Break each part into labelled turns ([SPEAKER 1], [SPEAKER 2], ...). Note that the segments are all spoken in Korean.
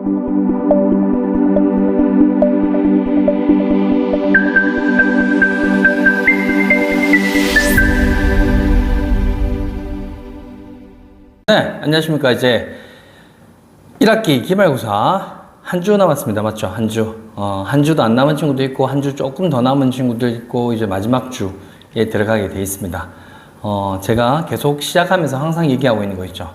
[SPEAKER 1] 네, 안녕하십니까. 이제 1학기 기말고사 한 주 남았습니다. 맞죠? 한 주. 한 주도 안 남은 친구도 있고, 한 주 조금 더 남은 친구도 있고, 이제 마지막 주에 들어가게 되어 있습니다. 제가 계속 시작하면서 항상 얘기하고 있는 거 있죠.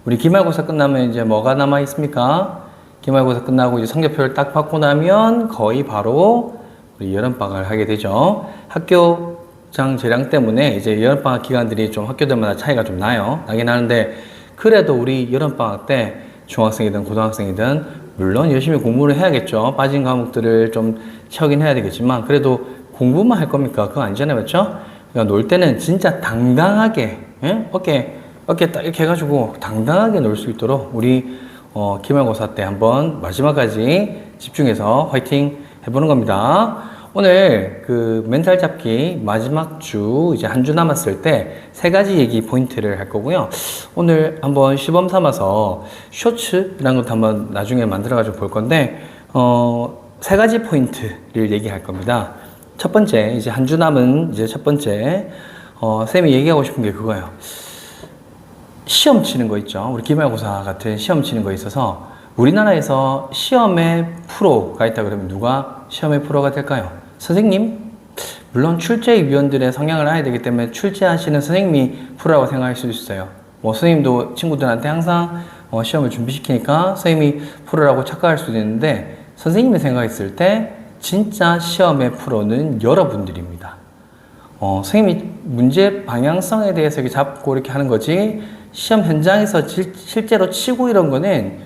[SPEAKER 1] 우리 기말고사 끝나면 이제 뭐가 남아 있습니까? 기말고사 끝나고 이제 성적표를 딱 받고 나면 거의 바로 우리 여름방학을 하게 되죠. 학교장 재량 때문에 이제 여름방학 기간들이 좀 학교들마다 차이가 좀 나긴 하는데, 그래도 우리 여름방학 때 중학생이든 고등학생이든 물론 열심히 공부를 해야겠죠. 빠진 과목들을 좀 채우긴 해야 되겠지만, 그래도 공부만 할 겁니까? 그거 아니잖아요. 맞죠? 그러니까 놀 때는 진짜 당당하게, 예? 어깨 딱 이렇게 해가지고 당당하게 놀 수 있도록 우리 기말고사 때 한번 마지막까지 집중해서 화이팅 해보는 겁니다. 오늘 그 멘탈 잡기 마지막 주, 이제 한 주 남았을 때 세 가지 얘기 포인트를 할 거고요. 오늘 한번 시범 삼아서 쇼츠라는 것도 한번 나중에 만들어가지고 볼 건데, 세 가지 포인트를 얘기할 겁니다. 첫 번째, 이제 한 주 남은 이제 첫 번째, 쌤이 얘기하고 싶은 게 그거예요. 시험 치는 거 있죠. 우리 기말고사 같은 시험 치는 거 있어서 우리나라에서 시험의 프로가 있다 그러면 누가 시험의 프로가 될까요? 선생님? 물론 출제위원들의 성향을 알아야 되기 때문에 출제하시는 선생님이 프로라고 생각할 수도 있어요. 뭐 선생님도 친구들한테 항상 시험을 준비시키니까 선생님이 프로라고 착각할 수도 있는데, 선생님이 생각했을 때 진짜 시험의 프로는 여러분들입니다. 선생님이 문제 방향성에 대해서 이렇게 잡고 이렇게 하는 거지, 시험 현장에서 실제로 치고 이런 거는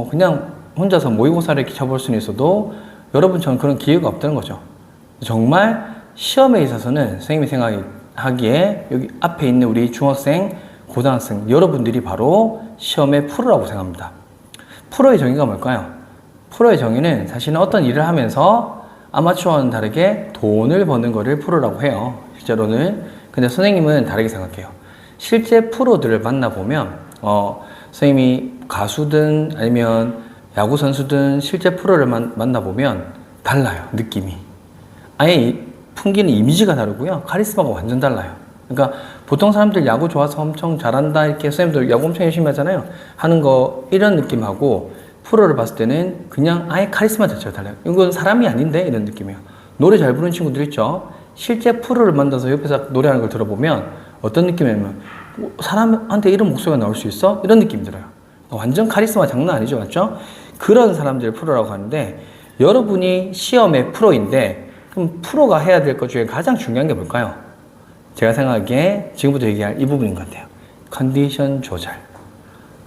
[SPEAKER 1] 그냥 혼자서 모의고사를 이렇게 쳐볼 수는 있어도 여러분처럼 그런 기회가 없다는 거죠. 정말 시험에 있어서는 선생님이 생각하기에 여기 앞에 있는 우리 중학생, 고등학생 여러분들이 바로 시험의 프로라고 생각합니다. 프로의 정의가 뭘까요? 프로의 정의는 사실은 어떤 일을 하면서 아마추어와는 다르게 돈을 버는 거를 프로라고 해요. 실제로는. 근데 선생님은 다르게 생각해요. 실제 프로들을 만나보면 선생님이 가수든 아니면 야구 선수든 실제 프로를 만나보면 달라요. 느낌이. 아예 풍기는 이미지가 다르고요. 카리스마가 완전 달라요. 그러니까 보통 사람들 야구 좋아서 엄청 잘한다 이렇게 선생님들 야구 엄청 열심히 하잖아요. 하는 거 이런 느낌하고, 프로를 봤을 때는 그냥 아예 카리스마 자체가 달라요. 이건 사람이 아닌데 이런 느낌이에요. 노래 잘 부르는 친구들 있죠. 실제 프로를 만나서 옆에서 노래하는 걸 들어보면 어떤 느낌이냐면, 사람한테 이런 목소리가 나올 수 있어? 이런 느낌이 들어요. 완전 카리스마 장난 아니죠. 맞죠? 그런 사람들을 프로라고 하는데, 여러분이 시험의 프로인데, 그럼 프로가 해야 될 것 중에 가장 중요한 게 뭘까요? 제가 생각하기에 지금부터 얘기할 이 부분인 것 같아요. 컨디션 조절.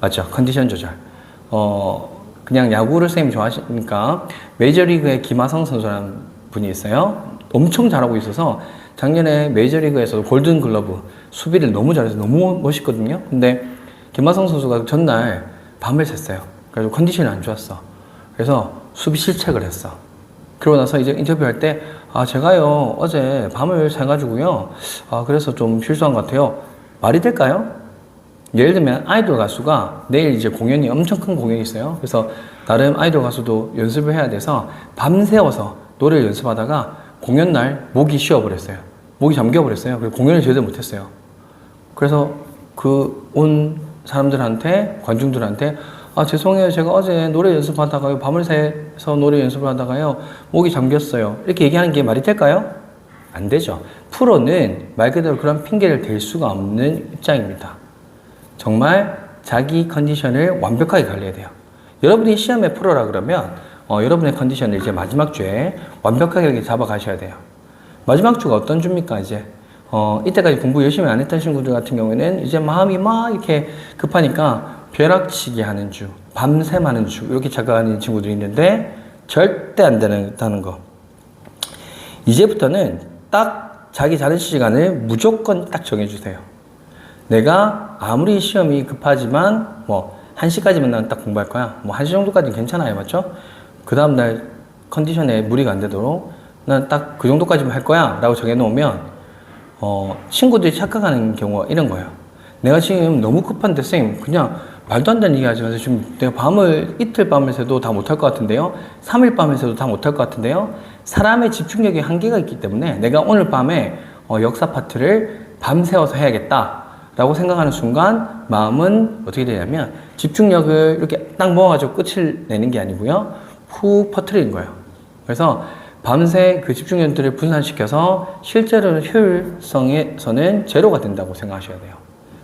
[SPEAKER 1] 맞죠? 컨디션 조절. 그냥 야구를 선생님이 좋아하시니까 메이저리그의 김하성 선수라는 분이 있어요. 엄청 잘하고 있어서 작년에 메이저리그에서 골든글러브 수비를 너무 잘해서 너무 멋있거든요. 근데 김하성 선수가 전날 밤을 샜어요. 그래서 컨디션이 안 좋았어. 그래서 수비 실책을 했어. 그러고 나서 이제 인터뷰할 때, 제가요 어제 밤을 새가지고요, 그래서 좀 실수한 것 같아요. 말이 될까요? 예를 들면 아이돌 가수가 내일 이제 공연이 엄청 큰 공연이 있어요. 그래서 나름 아이돌 가수도 연습을 해야 돼서 밤새워서 노래를 연습하다가 공연날 목이 쉬어버렸어요. 목이 잠겨버렸어요. 그래서 공연을 제대로 못했어요. 그래서 그 온 사람들한테, 관중들한테, 죄송해요. 제가 어제 노래 연습하다가요, 밤을 새서 노래 연습을 하다가요, 목이 잠겼어요. 이렇게 얘기하는 게 말이 될까요? 안 되죠. 프로는 말 그대로 그런 핑계를 댈 수가 없는 입장입니다. 정말 자기 컨디션을 완벽하게 관리해야 돼요. 여러분이 시험의 프로라 그러면 여러분의 컨디션을 이제 마지막 주에 완벽하게 잡아가셔야 돼요. 마지막 주가 어떤 주입니까? 이제 이때까지 공부 열심히 안 했던 친구들 같은 경우에는 이제 마음이 막 이렇게 급하니까 벼락치기 하는 주, 밤샘 하는 주, 이렇게 착각하는 친구들이 있는데 절대 안 된다는 거. 이제부터는 딱 자기 자는 시간을 무조건 딱 정해주세요. 내가 아무리 시험이 급하지만 1시까지만 난 딱 공부할 거야. 1시 정도까지는 괜찮아요. 맞죠? 그 다음날 컨디션에 무리가 안 되도록 난 딱 그 정도까지만 할 거야 라고 정해놓으면 친구들이 착각하는 경우가 이런 거예요. 내가 지금 너무 급한데 선생님 그냥 말도 안 되는 얘기 하지 마세요. 지금 내가 밤을, 이틀 밤을 새도 다 못할 것 같은데요. 3일 밤을 새도 다 못할 것 같은데요. 사람의 집중력에 한계가 있기 때문에 내가 오늘 밤에 역사 파트를 밤새워서 해야겠다 라고 생각하는 순간 마음은 어떻게 되냐면 집중력을 이렇게 딱 모아가지고 끝을 내는 게 아니고요. 훅 퍼뜨리는 거예요. 그래서 밤새 그 집중력들을 분산시켜서 실제로는 효율성에서는 제로가 된다고 생각하셔야 돼요.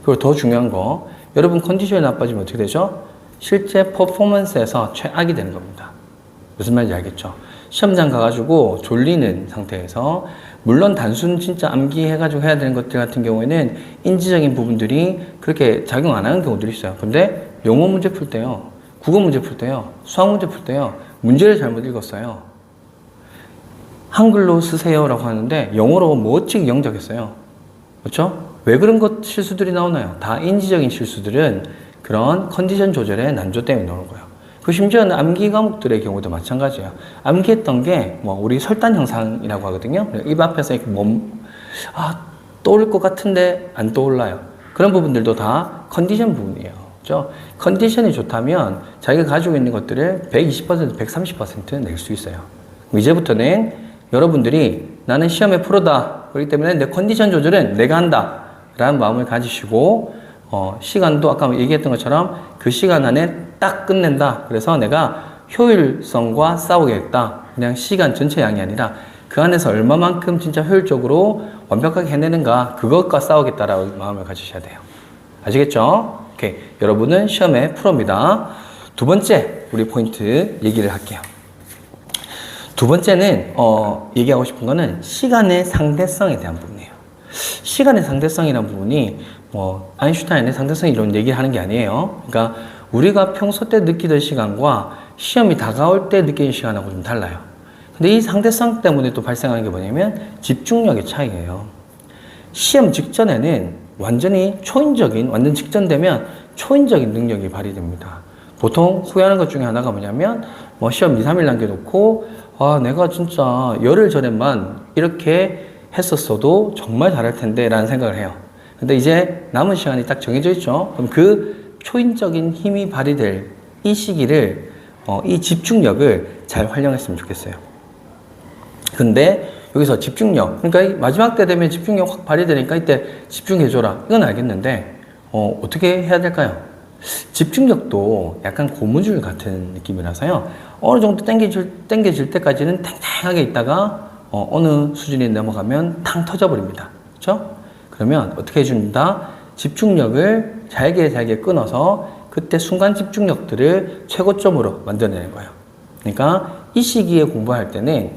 [SPEAKER 1] 그리고 더 중요한 거, 여러분 컨디션이 나빠지면 어떻게 되죠? 실제 퍼포먼스에서 최악이 되는 겁니다. 무슨 말인지 알겠죠? 시험장 가가지고 졸리는 상태에서, 물론 단순 진짜 암기해가지고 해야 되는 것들 같은 경우에는 인지적인 부분들이 그렇게 작용 안 하는 경우들이 있어요. 근데 영어 문제 풀 때요, 국어 문제 풀 때요, 수학 문제 풀 때요, 문제를 잘못 읽었어요. 한글로 쓰세요 라고 하는데 영어로 멋지게 영작했어요. 그렇죠? 왜 그런 것 실수들이 나오나요? 다 인지적인 실수들은 그런 컨디션 조절의 난조 때문에 나오는 거예요. 그 심지어는 암기 과목들의 경우도 마찬가지예요. 암기했던 게 우리 설단 형상이라고 하거든요. 입 앞에서 이렇게 떠오를 것 같은데 안 떠올라요. 그런 부분들도 다 컨디션 부분이에요. 그렇죠? 컨디션이 좋다면 자기가 가지고 있는 것들을 120%, 130% 낼 수 있어요. 이제부터는 여러분들이 나는 시험의 프로다. 그렇기 때문에 내 컨디션 조절은 내가 한다. 라는 마음을 가지시고, 시간도 아까 얘기했던 것처럼 그 시간 안에 딱 끝낸다. 그래서 내가 효율성과 싸우겠다. 그냥 시간 전체 양이 아니라 그 안에서 얼마만큼 진짜 효율적으로 완벽하게 해내는가. 그것과 싸우겠다라고 마음을 가지셔야 돼요. 아시겠죠? 오케이. 여러분은 시험의 프로입니다. 두 번째, 우리 포인트 얘기를 할게요. 두 번째는, 얘기하고 싶은 거는 시간의 상대성에 대한 부분이에요. 시간의 상대성이라는 부분이, 아인슈타인의 상대성 이론 얘기를 하는 게 아니에요. 그러니까, 우리가 평소 때 느끼던 시간과 시험이 다가올 때 느끼는 시간하고 좀 달라요. 근데 이 상대성 때문에 또 발생하는 게 뭐냐면, 집중력의 차이예요. 시험 직전에는 완전히 완전 직전되면 초인적인 능력이 발휘됩니다. 보통 후회하는 것 중에 하나가 뭐냐면, 시험 2, 3일 남겨놓고, 내가 진짜 열흘 전에만 이렇게 했었어도 정말 잘할 텐데 라는 생각을 해요. 근데 이제 남은 시간이 딱 정해져 있죠. 그럼 그 초인적인 힘이 발휘될 이 시기를, 이 집중력을 잘 활용했으면 좋겠어요. 근데 여기서 집중력, 그러니까 마지막 때 되면 집중력 확 발휘되니까 이때 집중해줘라. 이건 알겠는데, 어떻게 해야 될까요? 집중력도 약간 고무줄 같은 느낌이라서요. 어느 정도 땡겨질 때까지는 탱탱하게 있다가 어느 수준이 넘어가면 탕 터져버립니다. 그렇죠? 그러면 어떻게 해줍니다? 집중력을 잘게 끊어서 그때 순간 집중력들을 최고점으로 만들어내는 거예요. 그러니까 이 시기에 공부할 때는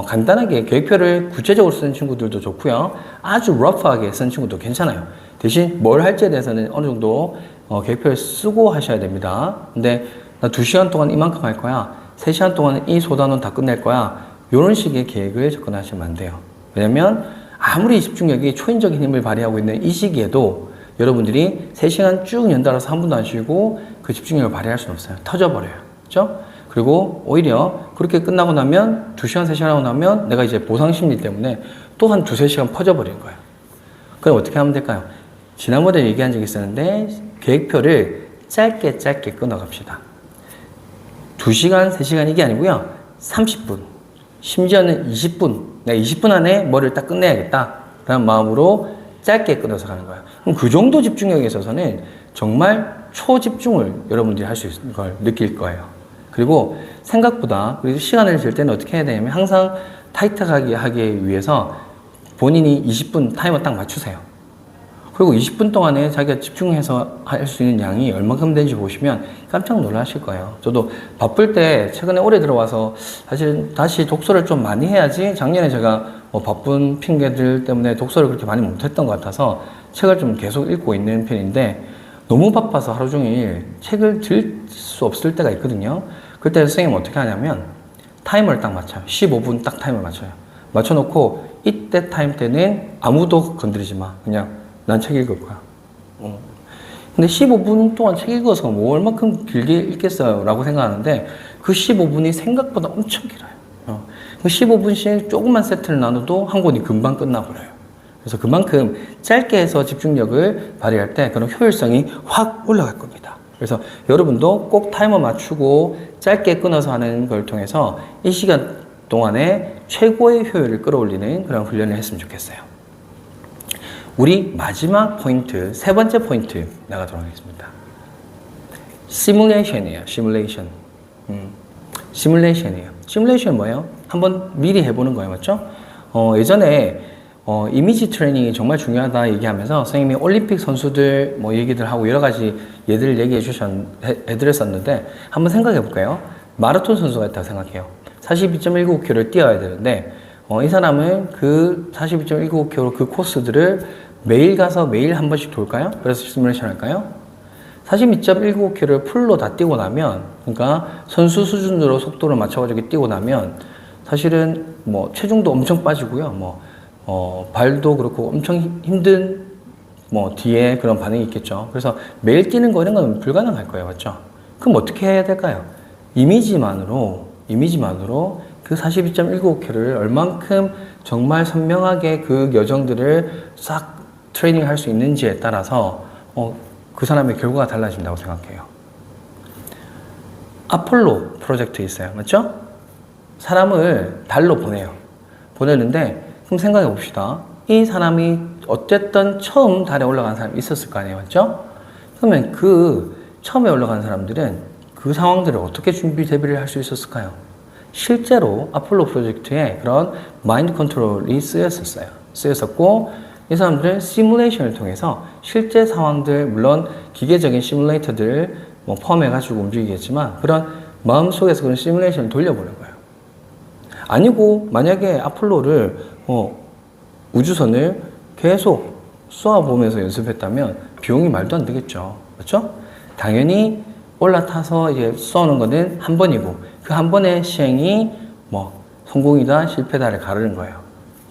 [SPEAKER 1] 간단하게 계획표를 구체적으로 쓰는 친구들도 좋고요. 아주 러프하게 쓰는 친구도 괜찮아요. 대신 뭘 할지에 대해서는 어느 정도 계획표를 쓰고 하셔야 됩니다. 근데 나 2시간 동안 이만큼 할 거야. 3시간 동안 이 소단원 다 끝낼 거야. 이런 식의 계획을 접근하시면 안 돼요. 왜냐면 아무리 집중력이 초인적인 힘을 발휘하고 있는 이 시기에도 여러분들이 3시간 쭉 연달아서 한 번도 안 쉬고 그 집중력을 발휘할 수는 없어요. 터져버려요. 그렇죠? 그리고 오히려 그렇게 끝나고 나면 2시간, 3시간 하고 나면 내가 이제 보상심리 때문에 또 한 2, 3시간 퍼져버리는 거예요. 그럼 어떻게 하면 될까요? 지난번에 얘기한 적이 있었는데 계획표를 짧게 끊어갑시다. 2시간, 3시간 이게 아니고요. 30분, 심지어는 20분. 내가 20분 안에 뭐를 딱 끝내야겠다 라는 마음으로 짧게 끊어서 가는 거예요. 그럼 그 정도 집중력에 있어서는 정말 초집중을 여러분들이 할 수 있는 걸 느낄 거예요. 그리고 생각보다 그리고 시간을 잴 때는 어떻게 해야 되냐면 항상 타이트하게 하기 위해서 본인이 20분 타이머 딱 맞추세요. 그리고 20분 동안에 자기가 집중해서 할 수 있는 양이 얼마큼 되는지 보시면 깜짝 놀라실 거예요. 저도 바쁠 때 최근에 올해 들어와서 사실 다시 독서를 좀 많이 해야지, 작년에 제가 바쁜 핑계들 때문에 독서를 그렇게 많이 못했던 것 같아서 책을 좀 계속 읽고 있는 편인데, 너무 바빠서 하루 종일 책을 들 수 없을 때가 있거든요. 그때 선생님은 어떻게 하냐면 타이머를 딱 맞춰요. 15분 딱 타이머를 맞춰요. 맞춰놓고 이때 타임 때는 아무도 건드리지 마. 그냥 난 책 읽을 거야. 근데 15분 동안 책 읽어서 뭐 얼마큼 길게 읽겠어요? 라고 생각하는데 그 15분이 생각보다 엄청 길어요. 그 15분씩 조금만 세트를 나눠도 한 권이 금방 끝나버려요. 그래서 그만큼 짧게 해서 집중력을 발휘할 때 그런 효율성이 확 올라갈 겁니다. 그래서 여러분도 꼭 타이머 맞추고 짧게 끊어서 하는 걸 통해서 이 시간 동안에 최고의 효율을 끌어올리는 그런 훈련을 했으면 좋겠어요. 우리 마지막 포인트, 세 번째 포인트 나가도록 하겠습니다. 시뮬레이션이에요. 시뮬레이션. 시뮬레이션이에요. 시뮬레이션 뭐예요? 한번 미리 해보는 거예요. 맞죠? 예전에 이미지 트레이닝이 정말 중요하다 얘기하면서 선생님이 올림픽 선수들 뭐 얘기들 하고 여러 가지 예들을 얘기해 해드렸었는데 한번 생각해 볼까요? 마라톤 선수가 있다고 생각해요. 42.195km를 뛰어야 되는데 이 사람은 그 42.195km 그 코스들을 매일 가서 매일 한 번씩 돌까요? 그래서 시뮬레이션 할까요? 42.195km를 풀로 다 뛰고 나면, 그러니까 선수 수준으로 속도를 맞춰가지고 뛰고 나면 사실은 뭐 체중도 엄청 빠지고요. 발도 그렇고 엄청 힘든 뭐 뒤에 그런 반응이 있겠죠. 그래서 매일 뛰는 거 이런 건 불가능할 거예요. 맞죠? 그럼 어떻게 해야 될까요? 이미지만으로 그 42.195km를 얼만큼 정말 선명하게 그 여정들을 싹 트레이닝 할 수 있는지에 따라서 그 사람의 결과가 달라진다고 생각해요. 아폴로 프로젝트 있어요. 맞죠? 사람을 달로 보내는데 그럼 생각해 봅시다. 이 사람이 어쨌든 처음 달에 올라간 사람이 있었을 거 아니에요. 맞죠? 그러면 그 처음에 올라간 사람들은 그 상황들을 어떻게 준비 대비를 할 수 있었을까요? 실제로 아폴로 프로젝트에 그런 마인드 컨트롤이 쓰였었고 이 사람들은 시뮬레이션을 통해서 실제 상황들, 물론 기계적인 시뮬레이터들을 포함해가지고 움직이겠지만 그런 마음속에서 그런 시뮬레이션을 돌려보는 거예요. 아니고 만약에 아폴로를 우주선을 계속 쏘아보면서 연습했다면 비용이 말도 안 되겠죠. 그렇죠? 당연히 올라타서 이제 쏘는 거는 한 번이고 그 한 번의 시행이 성공이다 실패다를 가르는 거예요.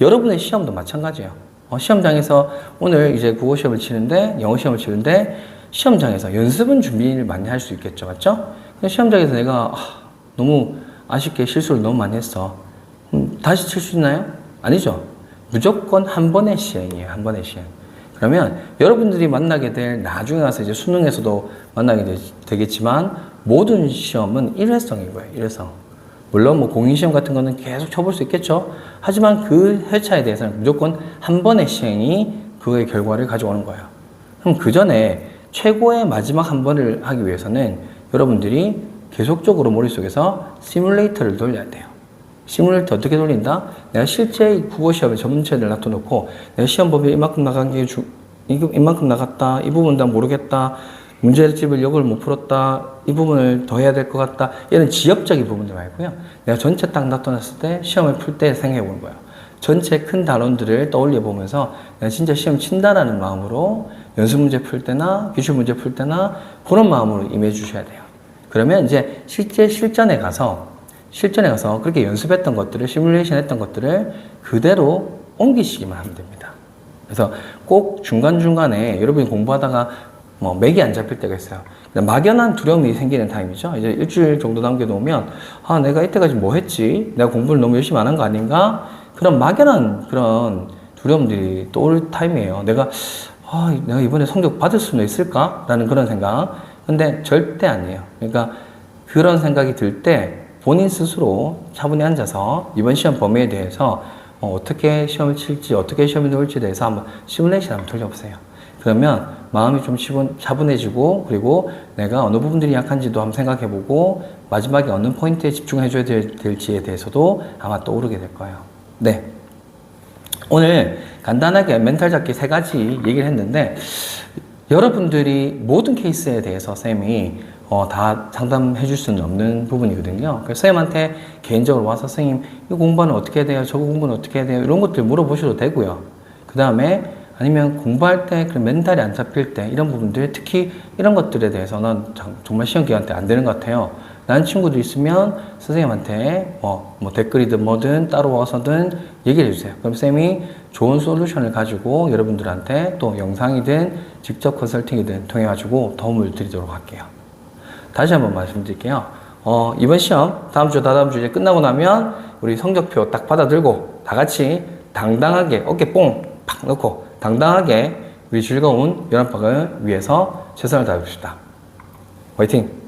[SPEAKER 1] 여러분의 시험도 마찬가지예요. 시험장에서 오늘 이제 국어 시험을 치는데 영어 시험을 치는데 시험장에서 연습은 준비를 많이 할 수 있겠죠. 맞죠? 근데 시험장에서 내가 너무 아쉽게 실수를 너무 많이 했어. 다시 칠 수 있나요? 아니죠. 무조건 한 번의 시행이에요. 한 번의 시행. 그러면 여러분들이 만나게 될 나중에 가서 이제 수능에서도 만나게 되겠지만 모든 시험은 일회성인 거예요. 일회성. 물론 공인시험 같은 거는 계속 쳐볼 수 있겠죠. 하지만 그 회차에 대해서는 무조건 한 번의 시행이 그의 결과를 가져오는 거예요. 그럼 그 전에 최고의 마지막 한 번을 하기 위해서는 여러분들이 계속적으로 머릿속에서 시뮬레이터를 돌려야 돼요. 시뮬레이터 어떻게 돌린다? 내가 실제 국어시험에 전문체를 놔둬놓고 내가 시험 범위 이만큼 나간 게 이만큼 나갔다. 이 부분 다 모르겠다. 문제집을 역을 못 풀었다. 이 부분을 더 해야 될 것 같다. 이런 지엽적인 부분들 말고요. 내가 전체 딱 놔둬놨을 때 시험을 풀 때 생각해 보는 거예요. 전체 큰 단원들을 떠올려 보면서 내가 진짜 시험 친다라는 마음으로 연습 문제 풀 때나 기출 문제 풀 때나 그런 마음으로 임해 주셔야 돼요. 그러면 이제 실제 실전에 가서 그렇게 연습했던 것들을 시뮬레이션 했던 것들을 그대로 옮기시기만 하면 됩니다. 그래서 꼭 중간중간에 여러분이 공부하다가 맥이 안 잡힐 때가 있어요. 막연한 두려움이 생기는 타임이죠. 이제 일주일 정도 남겨놓으면 내가 이때까지 뭐 했지? 내가 공부를 너무 열심히 안 한 거 아닌가? 그런 막연한 그런 두려움들이 떠오를 타임이에요. 내가 이번에 성적 받을 수는 있을까? 라는 그런 생각. 근데 절대 아니에요. 그러니까 그런 생각이 들 때 본인 스스로 차분히 앉아서 이번 시험 범위에 대해서 어떻게 시험을 칠지, 어떻게 시험이 나올지에 대해서 한번 시뮬레이션 한번 돌려보세요. 그러면 마음이 좀 차분해지고 그리고 내가 어느 부분들이 약한지도 한번 생각해보고 마지막에 어느 포인트에 집중해줘야 될지에 대해서도 아마 떠오르게 될 거예요. 네. 오늘 간단하게 멘탈 잡기 3가지 얘기를 했는데 여러분들이 모든 케이스에 대해서 쌤이 다 상담해 줄 수는 없는 부분이거든요. 그래서 선생님한테 개인적으로 와서 선생님 이 공부는 어떻게 해야 돼요? 저거 공부는 어떻게 해야 돼요? 이런 것들 물어보셔도 되고요. 그 다음에 아니면 공부할 때 그런 멘탈이 안 잡힐 때 이런 부분들 특히 이런 것들에 대해서는 정말 시험 기간 때 안 되는 것 같아요. 라는 친구들 있으면 선생님한테 댓글이든 뭐든 따로 와서든 얘기를 해주세요. 그럼 쌤이 좋은 솔루션을 가지고 여러분들한테 또 영상이든 직접 컨설팅이든 통해가지고 도움을 드리도록 할게요. 다시 한번 말씀드릴게요. 이번 시험 다음 주 이제 끝나고 나면 우리 성적표 딱 받아들고 다 같이 당당하게 어깨 뽕 팍 넣고 당당하게 우리 즐거운 여름방학을 위해서 최선을 다해봅시다. 화이팅!